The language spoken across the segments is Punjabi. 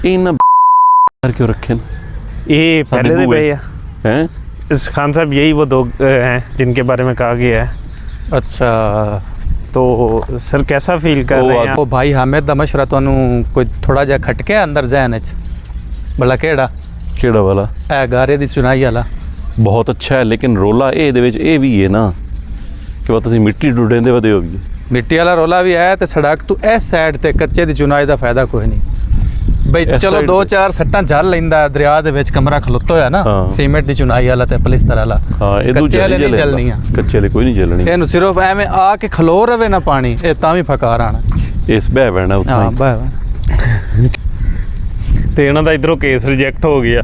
इन क्यों रखे ये पहले से पे हैं? इस खान साहब यही वो दो हैं जिनके बारे में कहा गया है। अच्छा तो सर कैसा फील कर रहे हैं? ओ भाई हामिद दा मशवरा ਤੁਹਾਨੂੰ ਕੋਈ ਥੋੜਾ ਜਿਹਾ ਖਟਕਿਆ ਅੰਦਰ ਜ਼ਹਿਨ ਚ ਭਲਾ ਕਿਹੜਾ वाला ਇਹ ਗਾਰੇ ਦੀ ਸੁਣਾਈ ਵਾਲਾ बहुत अच्छा है, लेकिन रोला ये भी है ना कि वो तुसी मिट्टी डुडेंदे वदे हो भी ਮਿੱਟੀ ਵਾਲਾ ਰੋਲਾ ਵੀ ਆਇਆ ਤੇ ਸੜਕ ਤੋਂ ਇਸ ਸਾਈਡ ਤੇ ਕੱਚੇ ਦੀ ਚੁਨਾਈ ਦਾ ਫਾਇਦਾ ਕੋਈ ਨਹੀਂ ਬਈ ਚਲੋ ਦੋ ਚਾਰ ਸੱਟਾਂ ਝੱਲ ਲੈਂਦਾ ਦਰਿਆ ਦੇ ਵਿੱਚ ਕਮਰਾ ਖਲੋਤਾ ਹੋਇਆ ਨਾ ਸੀਮੈਂਟ ਦੀ ਚੁਨਾਈ ਵਾਲਾ ਤੇ ਪਲਿਸਤਰ ਵਾਲਾ ਹਾਂ ਇਹ ਕੱਚੇ ਵਾਲੇ ਨਹੀਂ ਚੱਲਣੀਆਂ ਕੱਚੇ ਵਾਲੇ ਕੋਈ ਨਹੀਂ ਚੱਲਣੀ ਇਹਨੂੰ ਸਿਰਫ ਐਵੇਂ ਆ ਕੇ ਖਲੋ ਰਵੇ ਨਾ ਪਾਣੀ ਇਹ ਤਾਂ ਵੀ ਫਕਾਰ ਆਣਾ ਇਸ ਬਹਿ ਬਹਿਣਾ ਉੱਥੇ ਹਾਂ ਬਹਿ ਤੇ ਇਹਨਾਂ ਦਾ ਇਧਰੋਂ ਕੇਸ ਰਿਜੈਕਟ ਹੋ ਗਿਆ।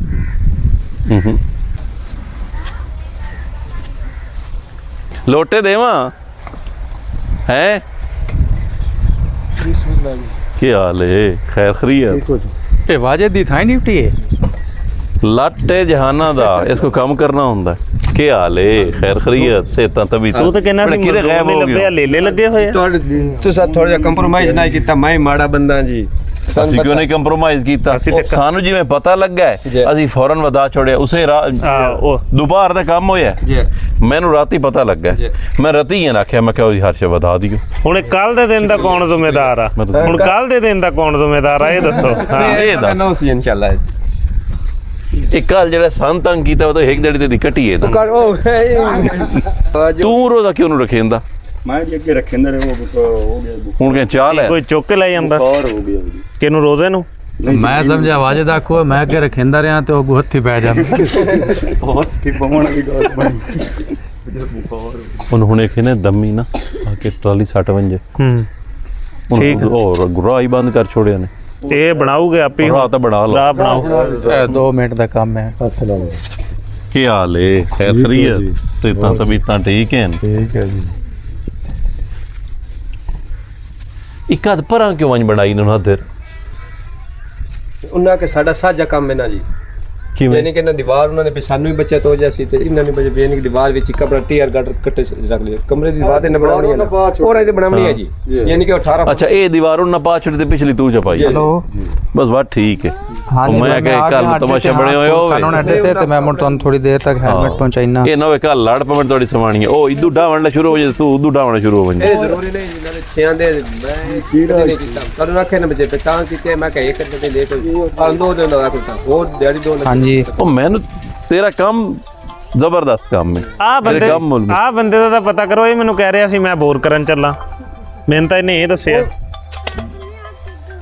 लोटे देवा है क्या हाल है? खैर खरीद ਇਹ ਵਾਜਦ ਦੀ ਥਾਂ ਡਿਊਟੀ ਹੈ लाटे जहाना दा इसको कम करना होंदा की हाल है? खैर खरीद से तभी ਤੂੰ ਤਾਂ ਕਹਿੰਦਾ ਸੀ किधर गायब हो गए? ਲੇਲੇ ਲੱਗੇ ਹੋਏ ਆ। ਤੁਸੀਂ ਥੋੜਾ ਜਿਹਾ ਕੰਪਰੋਮਾਈਜ਼ ਨਾ ਕੀਤਾ, ਮੈਂ ਮਾੜਾ ਬੰਦਾ ਜੀ। ਅਸੀਂ ਕਿਉਂ ਨਹੀਂ ਕੰਪਰੋਮਾਈਜ਼ ਕੀਤਾ? ਸਾਨੂੰ ਜਿਵੇਂ ਪਤਾ ਲੱਗਾ ਅਸੀਂ ਫੌਰਨ ਵਧਾ ਛੋੜਿਆ ਉਸੇ ਦੁਪਹਿਰ ਦਾ ਕੰਮ ਹੋਇਆ ਜੀ। ਮੈਨੂੰ ਰਾਤੀ ਪਤਾ ਲੱਗਾ ਮੈਂ ਰਾਤੀ ਹੀ ਆਖਿਆ ਮੈਂ ਕਿਹਾ ਉਹ ਹਰਸ਼ ਵਧਾ ਦਿਓ। ਹੁਣ ਕੱਲ ਦੇ ਦਿਨ ਦਾ ਕੌਣ ਜ਼ਿੰਮੇਦਾਰ ਆ? ਹੁਣ ਕੱਲ ਦੇ ਦਿਨ ਦਾ ਕੌਣ ਜ਼ਿੰਮੇਦਾਰ ਆ ਇਹ ਦੱਸੋ। ਇਹ ਦੱਸ ਨੋ ਸੀ ਇਨਸ਼ਾਅੱਲਾ। ਇੱਕ ਕੱਲ ਜਿਹੜਾ ਸੰਤ ਤੰਗ ਕੀਤਾ ਉਹ ਤਾਂ ਇੱਕ ਦਿਹਾੜੀ ਦੀ ਘਟੀ ਹੈ ਤੂੰ ਰੋਜ਼ਾ ਕਿਉਂ ਨੂੰ ਰੱਖੇਂਦਾ? ਮੈਂ ਜੀ ਅੱਗੇ ਰੱਖੇਂਦਾ ਰਹੇ ਹੋ ਗਿਆ ਹੁਣ ਕਿ ਚਾਲ ਹੈ ਕੋਈ ਚੁੱਕ ਕੇ ਲੈ ਜਾਂਦਾ ਬੁਖਾਰ ਹੋ ਗਿਆ ਜੀ। ਕਿਨੂੰ ਰੋਜ਼ੇ ਨੂੰ? ਮੈਂ ਸਮਝਿਆ ਵਾਜਦ ਆਖੋ ਮੈਂ ਅੱਗੇ ਰੱਖਿੰਦਾ ਰਿਹਾ ਤੇ ਉਹ ਹੱਥੀ ਪੈ ਜਾਂਦਾ ਬਹੁਤ ਕੀ ਪਵਣ ਦੀ ਗੱਲ ਬਣੀ ਬੁਖਾਰ ਹੁਣ ਇਹ ਨੇ ਦਮੀ ਨਾ ਆ ਕੇ ਟਰਾਲੀ 60 ਵੰਜੇ ਠੀਕ ਹੋਰ ਗੁਰਾਈ ਬੰਦ ਕਰ ਛੋੜਿਆ ਨੇ ਇਹ ਬਣਾਉਗੇ ਆਪੇ ਰਾਤ ਤਾਂ ਬਣਾ ਲਾ ਰਾਹ ਬਣਾਓ। 2 ਮਿੰਟ ਦਾ ਕੰਮ ਹੈ। ਅਸਲਾਮ ਕੀ ਹਾਲ ਹੈ? ਖੈਰ ਖਰੀਦ ਸਿਹਤਾਂ ਤਬੀਅਤਾਂ ਠੀਕ ਹਨ? ਠੀਕ ਹੈ ਜੀ। ਇੱਕ ਹੱਥ ਪਰਾਂ ਕਿਉਂ ਵੰਜ ਬਣਾਈ ਨੂੰ ਹੱਥ ਉਹਨਾਂ ਕੇ ਸਾਡਾ ਸਾਂਝਾ ਕੰਮ ਹੈ ਨਾ ਜੀ। ਕਿਵੇਂ ਯਾਨੀ ਕਿ ਨਾ ਦੀਵਾਰ ਉਹਨਾਂ ਨੇ ਸਾਨੂੰ ਵੀ ਬੱਚਤ ਹੋ ਜਾਸੀ ਤੇ ਇਹਨਾਂ ਨੇ ਬਜੇ ਯਾਨੀ ਕਿ ਦੀਵਾਰ ਵਿੱਚ ਇੱਕ ਆਪਣਾ ਟੀਆਰ ਗਾਰਡਰ ਕੱਟੇ ਰੱਖ ਲਿਆ। ਕਮਰੇ ਦੀ ਦੀਵਾਰ ਤੇ ਨਾ ਬਣਾਉਣੀ ਹੈ ਔਰ ਇਹਦੇ ਬਣਾਉਣੀ ਹੈ ਜੀ। ਯਾਨੀ ਕਿ 18 ਅੱਛਾ ਇਹ ਦੀਵਾਰ ਉਹਨਾਂ ਪਾ ਛੱਡ ਤੇ ਪਿਛਲੀ ਤੂੰ ਚਪਾਈ ਬਸ ਬਾਤ ਠੀਕ ਹੈ। ਮੈਂ ਕਿਹਾ ਕੱਲ ਤਮਾਸ਼ਾ ਬਣੇ ਹੋਏ ਹੋ ਸਾਨੂੰ ਅੱਡੇ ਤੇ ਮੈਂ ਹੁਣ ਤੁਹਾਨੂੰ ਥੋੜੀ ਦੇਰ ਤੱਕ ਹੈਲਮਟ ਪਹੁੰਚਾਈਨਾ ਇਹ ਨਾ ਵੇ ਕੱਲ ਲੜ ਪਵਣ ਤੁਹਾਡੀ ਸਵਾਣੀ ਹੈ ਉਹ ਇਦੂ ਡਾਵਣ ਸ਼ੁਰੂ ਹੋ ਜੇ ਤੂੰ ਉਦੂ ਡਾਵਣ ਸ਼ੁਰੂ ਹੋ ਜੇ ਇਹ ਜ਼ਰੂਰੀ ਨਹੀਂ ਜੀ। ਨਾਲੇ ਛਿਆਂ ਦੇ ਮੈਂ ਕਿਹੜਾ ਨਹੀਂ ਕੀਤਾ ਤੁਹਾਨੂੰ ਆਖਿਆ ਨਾ ਬਜੇ ਤਾਂ ਕੀਤੇ ਮੈਂ ਕਿਹਾ ਇੱਕ ਘੰਟੇ ਲੈ ਕੋਈ ਦੋ ਦਿਨ ਦਾ ਕਰਤਾ ਹੋਰ ਦਿਹਾੜੀ ਦੋ ਹਾਂਜੀ ਉਹ ਮੈਨੂੰ ਤੇਰਾ ਕੰਮ ਜ਼ਬਰਦਸਤ ਕੰਮ ਹੈ। ਆ ਬੰਦੇ ਦਾ ਤਾਂ ਪਤਾ ਕਰੋ। ਇਹ ਮੈਨੂੰ ਕਹਿ ਰਿਹਾ ਸੀ ਮੈਂ ਬੋਰ ਕਰਨ ਚੱਲਾਂ। ਮੈਨੂੰ ਤਾਂ ਇਹਨੇ ਇਹ ਦੱਸਿਆ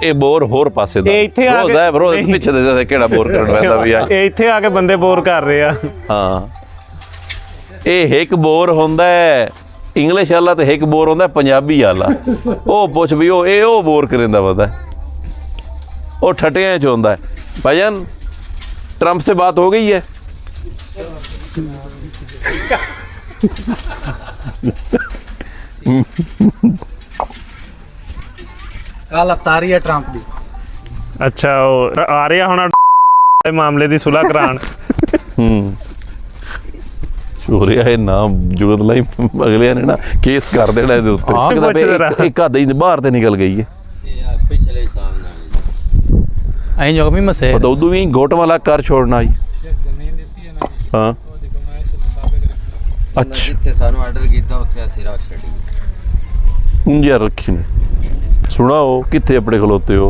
ਇਹ ਬੋਰ ਹੋਰ ਪਾਸੇ ਦਾ ਇਹ ਇੱਥੇ ਆ ਰੋਜ਼ ਹੈ ਰੋਜ਼ ਪਿੱਛੇ ਦੇ ਕਿਹੜਾ ਬੋਰ ਕਰਨ ਵਾਲਾ ਵੀ ਆ। ਇਹ ਇੱਥੇ ਆ ਕੇ ਬੰਦੇ ਬੋਰ ਕਰ ਰਹੇ ਆ। ਹਾਂ ਇਹ ਇੱਕ ਬੋਰ ਹੁੰਦਾ ਹੈ ਇੰਗਲਿਸ਼ ਵਾਲਾ ਤੇ ਇੱਕ ਬੋਰ ਹੁੰਦਾ ਪੰਜਾਬੀ ਵਾਲਾ। ਉਹ ਪੁੱਛ ਵੀ ਉਹ ਬੋਰ ਕਰਿੰਦਾ ਪਤਾ ਉਹ ਠਟਿਆਂ ਚ ਹੁੰਦਾ ਹੈ। ਭਾਈਜਾਨ ट्रम्प से बात हो गई है? ਕੱਲ ਅਫਤਾਰੀ ਹੈ ਟਰੰਪ ਦੀ। ਅੱਛਾ ਉਹ ਆ ਰਿਹਾ ਹੁਣ ਮਾਮਲੇ ਦੀ ਸੁਲ੍ਹਾ ਕਰਾਉਣ। ਚੋਰਿਆ ਇਹ ਨਾਮ ਜੁਗਤ ਲਈ ਅਗਲਿਆਂ ਨੇ ਨਾ ਕੇਸ ਕਰ ਦੇਣਾ ਇਹਦੇ ਉੱਤੇ। ਇੱਕ ਹੱਦ ਹੀ ਬਾਹਰ ਤੇ ਨਿਕਲ ਗਈ ਹੈ ਪਿਛਲੇ ਸਾਲ ਨਾਲ ਐਂ ਜਗਮੀ ਮਸੇ ਤਾਂ ਉਦੋਂ ਵੀ ਗੋਟ ਵਾਲਾ ਕਰ ਛੋੜਨਾ ਜੀ। ਹਾਂ ਅੱਛਾ ਜਿੱਥੇ ਸਾਨੂੰ ਆਰਡਰ ਕੀਤਾ ਉੱਥੇ ਅਸੀਂ ਰੱਖ ਛੱਡੀ ਉਂਝਾ ਰੱਖੀ ਨੇ ਸੁਣਾਓ ਕਿੱਥੇ ਆਪਣੇ ਖਲੋਤੇ ਹੋ?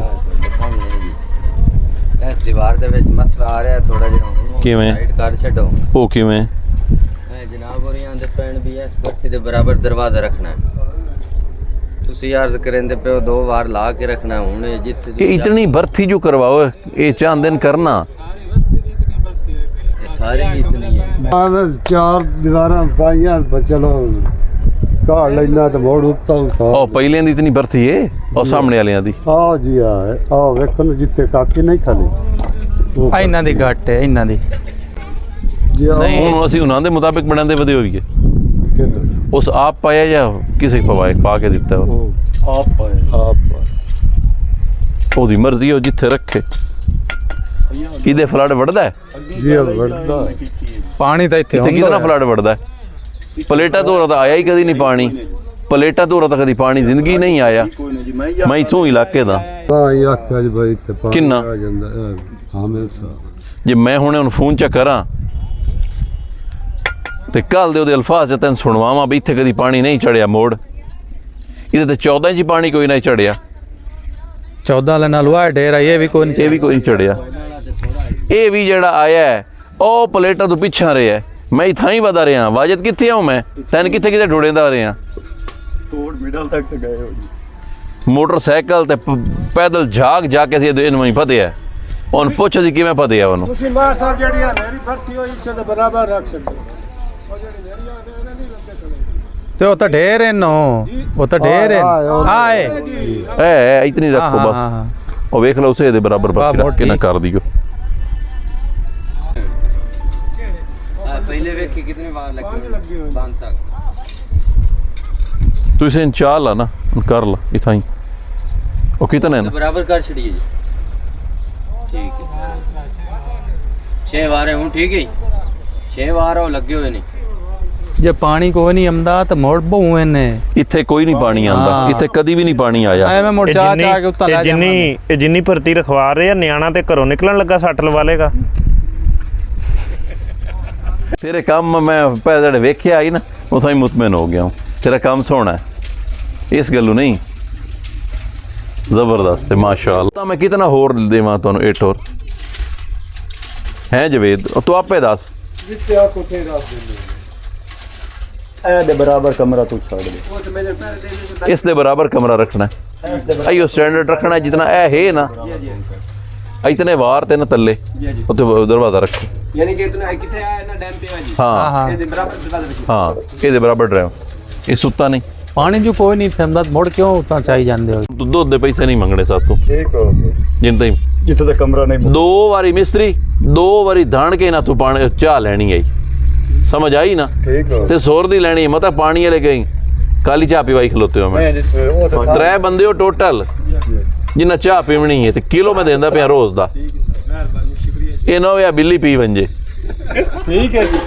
ਇਸ ਦੀਵਾਰ ਦੇ ਵਿੱਚ ਮਸਲਾ ਆ ਰਿਹਾ ਥੋੜਾ ਜਿਹਾ। ਕਿਵੇਂ? ਸਾਈਡ ਕਰ ਛੱਡੋ। ਉਹ ਕਿਵੇਂ? ਜਨਾਬ ਹੋਰੀਆਂ ਦੇ ਪੈਣ ਵੀ ਇਸ ਬੱਚੇ ਦੇ ਬਰਾਬਰ ਦਰਵਾਜ਼ਾ ਰੱਖਣਾ ਹੈ। ਤੁਸੀਂ ਅਰਜ਼ ਕਰਿੰਦੇ ਪਿਓ 2 ਵਾਰ ਲਾ ਕੇ ਰੱਖਣਾ। ਹੁਣ ਜਿੱਥੇ ਇਹ ਇਤਨੀ ਬਰਥੀ ਜੋ ਕਰਵਾਓ ਇਹ ਚਾਂਦ ਦਿਨ ਕਰਨਾ ਸਾਰੀ ਇਤਨੀ ਹੈ। ਬਸ 4 ਦੀਵਾਰਾਂ ਪਾਈਆਂ ਚਲੋ ਘਾੜ ਲੈਣਾ ਤੇ ਮੋੜ ਉੱਤਾ ਉਹ ਪਹਿਲਿਆਂ ਦੀ ਇਤਨੀ ਬਰਥੀ ਏ ਉਹ ਸਾਹਮਣੇ ਵਾਲਿਆਂ ਦੀ ਆ ਜੀ ਆ ਵੇਖੋ ਨਾ ਜਿੱਥੇ ਕਾਕੀ ਨਹੀਂ ਖਾਲੀ ਇਹਨਾਂ ਦੀ ਘੱਟ ਹੈ ਇਹਨਾਂ ਦੀ ਹੁਣ ਅਸੀਂ ਉਹਨਾਂ ਦੇ ਮੁਤਾਬਿਕ ਬਣਾਉਂਦੇ ਵਧੇ ਹੋਈਏ। ਉਸ ਆਪ ਪਾਇਆ ਜਾਂ ਕਿਸੇ ਪਾ ਕੇ ਦਿੱਤਾ ਆਪ ਪਾਇਆ ਉਹਦੀ ਮਰਜ਼ੀ ਉਹ ਜਿੱਥੇ ਰੱਖੇ। ਇਹਦੇ ਫਲੱਡ ਵੜਦਾ ਹੈ ਜੀ ਵੜਦਾ ਪਾਣੀ ਤਾਂ ਇੱਥੇ ਕਿਹਦੇ ਨਾਲ ਫਲੱਡ ਵੜਦਾ ਹੈ? ਪਲੇਟਾ ਧੋਰਾ ਤਾਂ ਆਇਆ ਹੀ ਕਦੀ ਨਹੀਂ ਪਾਣੀ। ਪਲੇਟਾ ਧੋਰਾ ਤਾਂ ਕਦੀ ਪਾਣੀ ਜ਼ਿੰਦਗੀ ਨਹੀਂ ਆਇਆ। ਮੈਂ ਇਥੋਂ ਇਲਾਕੇ ਦਾ ਤਾਂ ਇਹ ਆਖਿਆ ਜੀ ਬਈ ਤੇ ਪਾਣੀ ਕਿੰਨਾ? ਆ ਜਾਂਦਾ ਹਾਮਿਲ ਸਾਹਿਬ ਜੇ ਮੈਂ ਹੁਣੇ ਉਹਨੂੰ ਫੋਨ ਚ ਕਰਾਂ ਤੇ ਕੱਲ ਦੇ ਉਹਦੇ ਅਲਫਾਜ਼ ਤੈਨੂੰ ਸੁਣਵਾਵਾਂ ਵੀ ਇੱਥੇ ਕਦੀ ਪਾਣੀ ਨਹੀਂ ਚੜਿਆ ਮੋੜ ਇਹਦੇ ਤੇ 14 ਇੰਚ ਪਾਣੀ ਕੋਈ ਨਹੀਂ ਚੜਿਆ 14 ਵਾਲੇ ਨਾਲ ਉਹ ਢੇਰ ਆ ਇਹ ਵੀ ਕੋਈ ਨਹੀਂ ਇਹ ਵੀ ਕੋਈ ਨਹੀਂ ਚੜਿਆ ਇਹ ਵੀ ਜਿਹੜਾ ਆਇਆ ਹੈ, ਉਹ ਪਲੇਟਾਂ ਤੋਂ ਪਿੱਛਾ ਰਿਹਾ ਹੈ। ਮੈਂ ਇਥਾਂ ਹੀ ਵਦਾ ਰਿਹਾ ਵਾਜਦ ਕਿੱਥੇ ਆਉਂ ਮੈਂ ਤੈਨੂੰ ਕਿੱਥੇ ਕਿਤੇ ਢੋੜੇਂਦਾ ਰਿਹਾ ਤੋੜ ਮਿਡਲ ਤੱਕ ਤੇ ਗਏ ਹੋ ਜੀ ਮੋਟਰਸਾਈਕਲ ਤੇ ਪੈਦਲ ਝਾਗ ਜਾ ਕੇ ਅਸੀਂ ਇਹਨੂੰ ਹੀ ਫਤਿਆ ਉਹਨੂੰ ਪੁੱਛ ਅਸੀਂ ਕਿਵੇਂ ਫਤਿਆ ਉਹਨੂੰ ਤੁਸੀਂ ਮਾਂ ਸਾਹਿਬ ਜਿਹੜੀਆਂ ਮੇਰੀ ਭਰਤੀ ਹੋਈ ਇਸ ਦੇ ਬਰਾਬਰ ਰੱਖ ਸਕਦੇ ਉਹ ਜਿਹੜੀ ਮੇਰੀ ਆ ਇਹਨੇ ਨਹੀਂ ਲੱਗੇ ਖੜੇ ਤੇ ਉਹ ਤਾਂ ਢੇਰ ਹੈ ਨੋ ਉਹ ਤਾਂ ਢੇਰ ਹੈ ਆਏ ਐ ਇਤਨੀ ਰੱਖੋ ਬਸ ਉਹ ਵੇਖ ਲਓ ਉਸੇ ਦੇ ਬਰਾਬਰ ਬਾਕੀ ਰੱਖ ਕੇ ਨਾ ਕਰ ਦਿਓ पहले वेखी कितने बार लगे हुए बांध तक तू इसे चाल ला ना कर ला इतना ही वो कितने है ना बराबर कर छड़िए जी ठीक है 6 बार हूँ ठीक है 6 बार वो लगे हुए नहीं ਜੇ ਪਾਣੀ ਕੋਈ ਨਹੀਂ ਆਉਂਦਾ ਤਾਂ ਮੋੜ ਬਹੂਏ ਨੇ ਇੱਥੇ ਕੋਈ ਨਹੀਂ ਪਾਣੀ ਆਉਂਦਾ ਇੱਥੇ ਕਦੀ ਵੀ ਨਹੀਂ ਪਾਣੀ ਆਇਆ ਐਵੇਂ ਮੋੜ ਚਾ ਕੇ ਉੱਤਾ ਲੈ ਜਾਵਾਂਗੇ ਇਹ ਜਿੰਨੀ ਭਰਤੀ ਰਖਵਾ ਰਹੇ ਆ ਨਿਆਣਾ ਤੇ ਘਰੋਂ ਨਿਕਲਣ ਲੱਗਾ ਸੱਟ ਲਵਾ ਲੇਗਾ ਤੇਰੇ ਕੰਮ ਮੈਂ ਪਹਿਲੇ ਜਿਹੜੇ ਵੇਖਿਆ ਆਈ ਨਾ ਉਥੋਂ ਹੀ ਮੁਤਮਿਨ ਹੋ ਗਿਆ ਹੂੰ ਤੇਰਾ ਕੰਮ ਸੋਹਣਾ ਹੈ ਇਸ ਗੱਲੋਂ ਨਹੀਂ ਜ਼ਬਰਦਸਤ ਹੈ ਮਾਸ਼ਾਅੱਲਾ ਤਾਂ ਮੈਂ ਕਿਤਨਾ ਹੋਰ ਦੇਵਾਂ ਤੁਹਾਨੂੰ 8 ਹੋਰ ਹੈ ਜਵੇਦ ਤੂੰ ਆਪੇ ਦੱਸ ਜਿੱਤੇ ਆ ਕੋਤੇ ਰੱਖ ਦਿੰਦੇ ਇਹ ਦੇ ਬਰਾਬਰ ਕਮਰਾ ਤੂੰ ਛੱਡ ਦੇ ਇਸ ਦੇ ਬਰਾਬਰ ਕਮਰਾ ਰੱਖਣਾ ਹੈ ਆਈਓ ਸਟੈਂਡਰਡ ਰੱਖਣਾ ਹੈ ਜਿਤਨਾ ਇਹ ਹੈ ਨਾ इतने वार ते ना तल्ले उत्ते दरवाजा रखो यानी कि इतना किथे आया ना डैम पे आ जी हाँ ये बराबर दरवाजा रखी हाँ ये बराबर ड्राइव ये सुत्ता नहीं ਪਾਣੀ ਜੋ ਕੋਈ ਨਹੀਂ ਫੈਮਦਾ ਮੋੜ ਕਿਉਂ ਉੱਤਾ ਚਾਈ ਜਾਂਦੇ ਹੋ तू दुध दे पैसे नहीं मंगने सातों ਠੀਕ ਹੋ ਗਿਆ जिन ताई ਜਿੱਥੇ ਦਾ ਕਮਰਾ ਨਹੀਂ दो वारी मिस्त्री दो वारी धान के ना तू पानी चाह लैनी आई समझ आई ना ਠੀਕ ਹੋ ते सोर दी लैनी मतलब पानी वाले गई काली चाह पिवाई खलोते हो मैं ਉਹ ਤਾਂ 3 बंदे हो टोटल जिन्ना चाह पीवनी है ते किलो में देंदा पे रोज दा ये ना होया बिल्ली पी वंजे ਠੀਕ ਹੈ ਜੀ